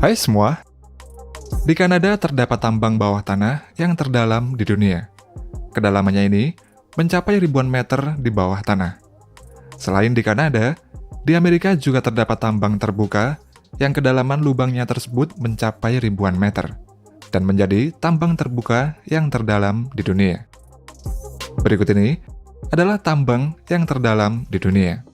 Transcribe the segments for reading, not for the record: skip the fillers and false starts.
Hai semua, di Kanada terdapat tambang bawah tanah yang terdalam di dunia. Kedalamannya ini mencapai ribuan meter di bawah tanah. Selain di Kanada, di Amerika juga terdapat tambang terbuka yang kedalaman lubangnya tersebut mencapai ribuan meter dan menjadi tambang terbuka yang terdalam di dunia. Berikut ini adalah tambang yang terdalam di dunia.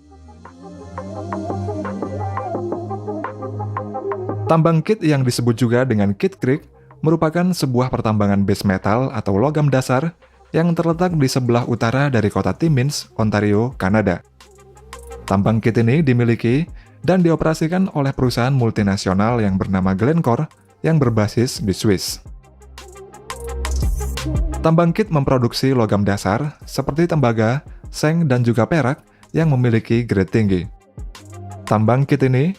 Tambang Kitt yang disebut juga dengan Kitt Creek merupakan sebuah pertambangan base metal atau logam dasar yang terletak di sebelah utara dari kota Timmins, Ontario, Kanada. Tambang Kitt ini dimiliki dan dioperasikan oleh perusahaan multinasional yang bernama Glencore yang berbasis di Swiss. Tambang Kitt memproduksi logam dasar seperti tembaga, seng, dan juga perak yang memiliki grade tinggi. Tambang Kitt ini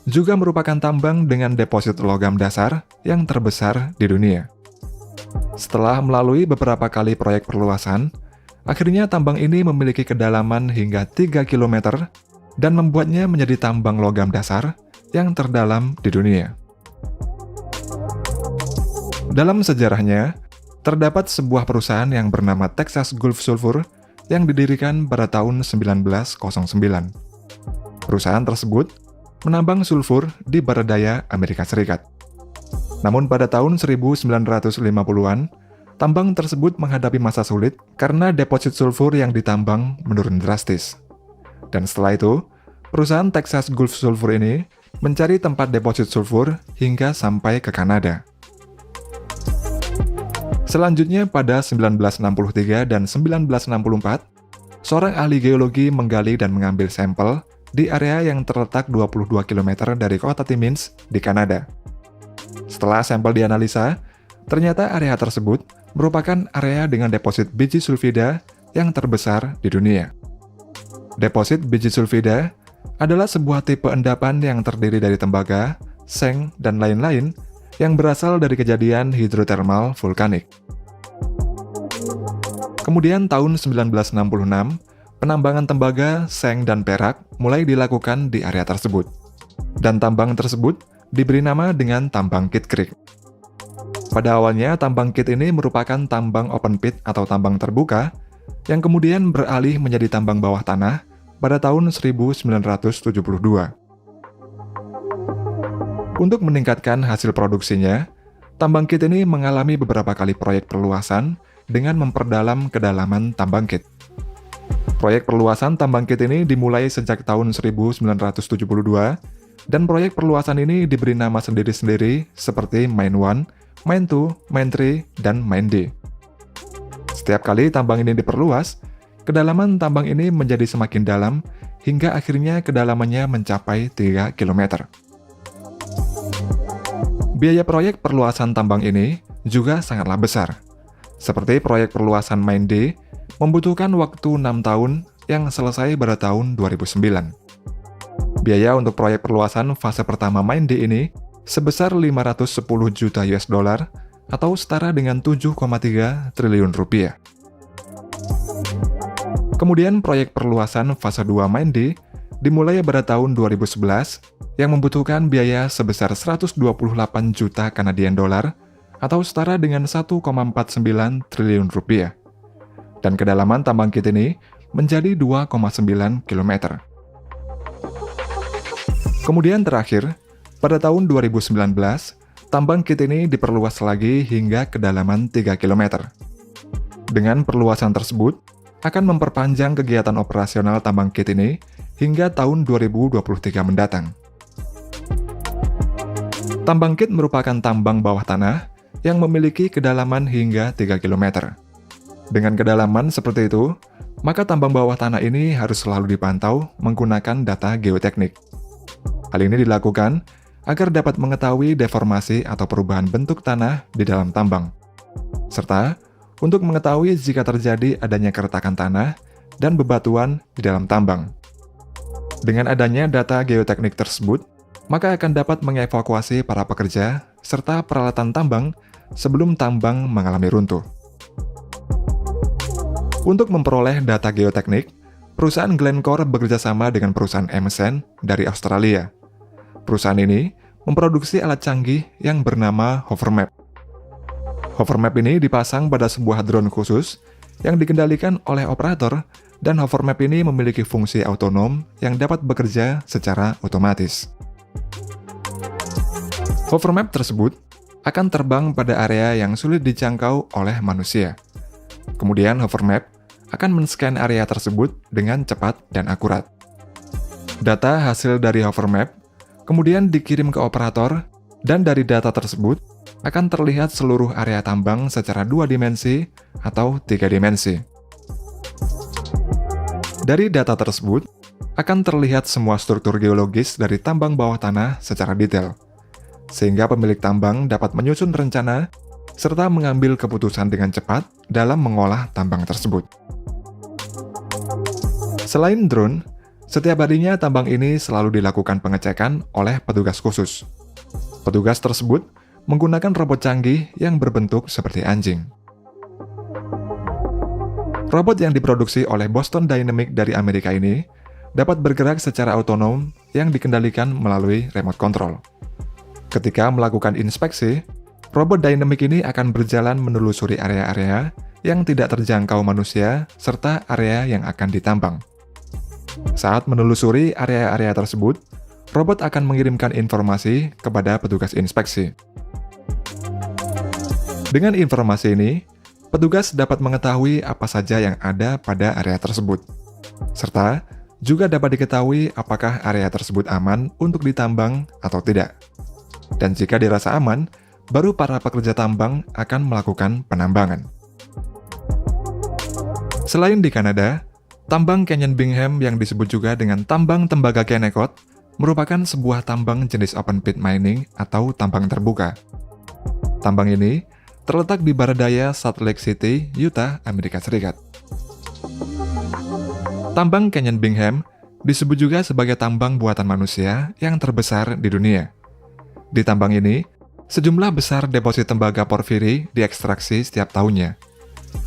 juga merupakan tambang dengan deposit logam dasar yang terbesar di dunia. Setelah melalui beberapa kali proyek perluasan, akhirnya tambang ini memiliki kedalaman hingga 3 km dan membuatnya menjadi tambang logam dasar yang terdalam di dunia. Dalam sejarahnya, terdapat sebuah perusahaan yang bernama Texas Gulf Sulfur yang didirikan pada tahun 1909. Perusahaan tersebut menambang sulfur di barat daya Amerika Serikat. Namun pada tahun 1950-an, tambang tersebut menghadapi masa sulit karena deposit sulfur yang ditambang menurun drastis. Dan setelah itu, perusahaan Texas Gulf Sulfur ini mencari tempat deposit sulfur hingga sampai ke Kanada. Selanjutnya pada 1963 dan 1964, seorang ahli geologi menggali dan mengambil sampel di area yang terletak 22 km dari kota Timmins di Kanada. Setelah sampel dianalisa, ternyata area tersebut merupakan area dengan deposit biji sulfida yang terbesar di dunia. Deposit biji sulfida adalah sebuah tipe endapan yang terdiri dari tembaga, seng, dan lain-lain yang berasal dari kejadian hidrotermal vulkanik. Kemudian tahun 1966, penambangan tembaga, seng, dan perak mulai dilakukan di area tersebut. Dan tambang tersebut diberi nama dengan tambang Kitt Creek. Pada awalnya, tambang Kitt ini merupakan tambang open pit atau tambang terbuka yang kemudian beralih menjadi tambang bawah tanah pada tahun 1972. Untuk meningkatkan hasil produksinya, tambang Kitt ini mengalami beberapa kali proyek perluasan dengan memperdalam kedalaman tambang Kitt. Proyek perluasan tambang Kitt ini dimulai sejak tahun 1972, dan proyek perluasan ini diberi nama sendiri-sendiri seperti Mine 1, Mine 2, Mine 3, dan Mine D. Setiap kali tambang ini diperluas, kedalaman tambang ini menjadi semakin dalam hingga akhirnya kedalamannya mencapai 3 km. Biaya proyek perluasan tambang ini juga sangatlah besar. Seperti proyek perluasan Mine D, membutuhkan waktu 6 tahun yang selesai pada tahun 2009. Biaya untuk proyek perluasan fase pertama Mine D ini sebesar 510 juta US dollar atau setara dengan 7,3 triliun rupiah. Kemudian proyek perluasan fase 2 Mine D dimulai pada tahun 2011 yang membutuhkan biaya sebesar 128 juta Kanadian dolar atau setara dengan 1,49 triliun rupiah. Dan kedalaman tambang Kitt ini menjadi 2,9 km. Kemudian terakhir, pada tahun 2019, tambang Kitt ini diperluas lagi hingga kedalaman 3 km. Dengan perluasan tersebut, akan memperpanjang kegiatan operasional tambang Kitt ini hingga tahun 2023 mendatang. Tambang Kitt merupakan tambang bawah tanah yang memiliki kedalaman hingga 3 km. Dengan kedalaman seperti itu, maka tambang bawah tanah ini harus selalu dipantau menggunakan data geoteknik. Hal ini dilakukan agar dapat mengetahui deformasi atau perubahan bentuk tanah di dalam tambang, serta untuk mengetahui jika terjadi adanya keretakan tanah dan bebatuan di dalam tambang. Dengan adanya data geoteknik tersebut, maka akan dapat mengevakuasi para pekerja serta peralatan tambang sebelum tambang mengalami runtuh. Untuk memperoleh data geoteknik, perusahaan Glencore bekerjasama dengan perusahaan Emerson dari Australia. Perusahaan ini memproduksi alat canggih yang bernama hovermap. Hovermap ini dipasang pada sebuah drone khusus yang dikendalikan oleh operator, dan hovermap ini memiliki fungsi otonom yang dapat bekerja secara otomatis. Hovermap tersebut akan terbang pada area yang sulit dijangkau oleh manusia. Kemudian hovermap akan men-scan area tersebut dengan cepat dan akurat. Data hasil dari hovermap kemudian dikirim ke operator, dan dari data tersebut akan terlihat seluruh area tambang secara 2 dimensi atau 3 dimensi. Dari data tersebut akan terlihat semua struktur geologis dari tambang bawah tanah secara detail, sehingga pemilik tambang dapat menyusun rencana serta mengambil keputusan dengan cepat dalam mengolah tambang tersebut. Selain drone, setiap harinya tambang ini selalu dilakukan pengecekan oleh petugas khusus. Petugas tersebut menggunakan robot canggih yang berbentuk seperti anjing. Robot yang diproduksi oleh Boston Dynamics dari Amerika ini dapat bergerak secara otonom yang dikendalikan melalui remote control. Ketika melakukan inspeksi, robot dynamic ini akan berjalan menelusuri area-area yang tidak terjangkau manusia serta area yang akan ditambang. Saat menelusuri area-area tersebut, robot akan mengirimkan informasi kepada petugas inspeksi. Dengan informasi ini, petugas dapat mengetahui apa saja yang ada pada area tersebut, serta juga dapat diketahui apakah area tersebut aman untuk ditambang atau tidak. Dan jika dirasa aman, baru para pekerja tambang akan melakukan penambangan. Selain di Kanada, tambang Canyon Bingham yang disebut juga dengan tambang tembaga Kennecott merupakan sebuah tambang jenis open pit mining atau tambang terbuka. Tambang ini terletak di barat daya Salt Lake City, Utah, Amerika Serikat. Tambang Canyon Bingham disebut juga sebagai tambang buatan manusia yang terbesar di dunia. Di tambang ini, sejumlah besar deposit tembaga porfiri diekstraksi setiap tahunnya.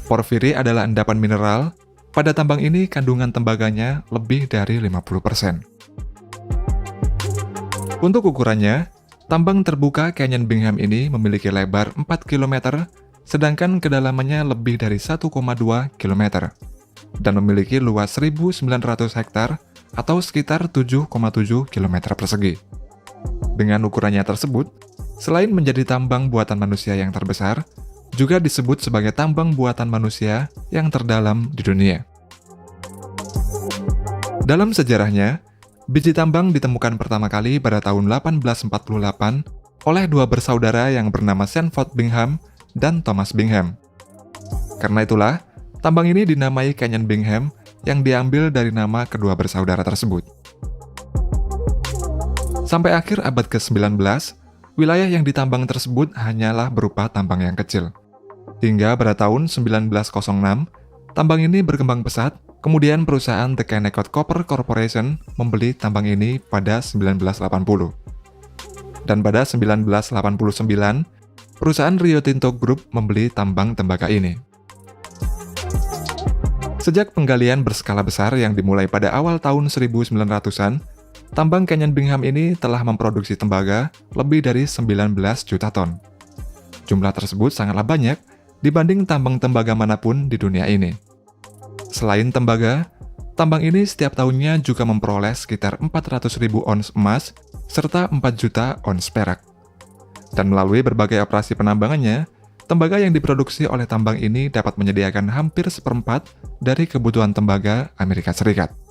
Porfiri adalah endapan mineral. Pada tambang ini, kandungan tembaganya lebih dari 50%. Untuk ukurannya, tambang terbuka Canyon Bingham ini memiliki lebar 4 km, sedangkan kedalamannya lebih dari 1,2 km, dan memiliki luas 1.900 hektar atau sekitar 7,7 km persegi. Dengan ukurannya tersebut, selain menjadi tambang buatan manusia yang terbesar, juga disebut sebagai tambang buatan manusia yang terdalam di dunia. Dalam sejarahnya, biji tambang ditemukan pertama kali pada tahun 1848 oleh dua bersaudara yang bernama Sanford Bingham dan Thomas Bingham. Karena itulah, tambang ini dinamai Canyon Bingham yang diambil dari nama kedua bersaudara tersebut. Sampai akhir abad ke-19, wilayah yang ditambang tersebut hanyalah berupa tambang yang kecil. Hingga pada tahun 1906, tambang ini berkembang pesat, kemudian perusahaan The Kennecott Copper Corporation membeli tambang ini pada 1980. Dan pada 1989, perusahaan Rio Tinto Group membeli tambang tembaga ini. Sejak penggalian berskala besar yang dimulai pada awal tahun 1900-an, tambang Canyon Bingham ini telah memproduksi tembaga lebih dari 19 juta ton. Jumlah tersebut sangatlah banyak dibanding tambang tembaga manapun di dunia ini. Selain tembaga, tambang ini setiap tahunnya juga memperoleh sekitar 400.000 ons emas serta 4 juta ons perak. Dan melalui berbagai operasi penambangannya, tembaga yang diproduksi oleh tambang ini dapat menyediakan hampir seperempat dari kebutuhan tembaga Amerika Serikat.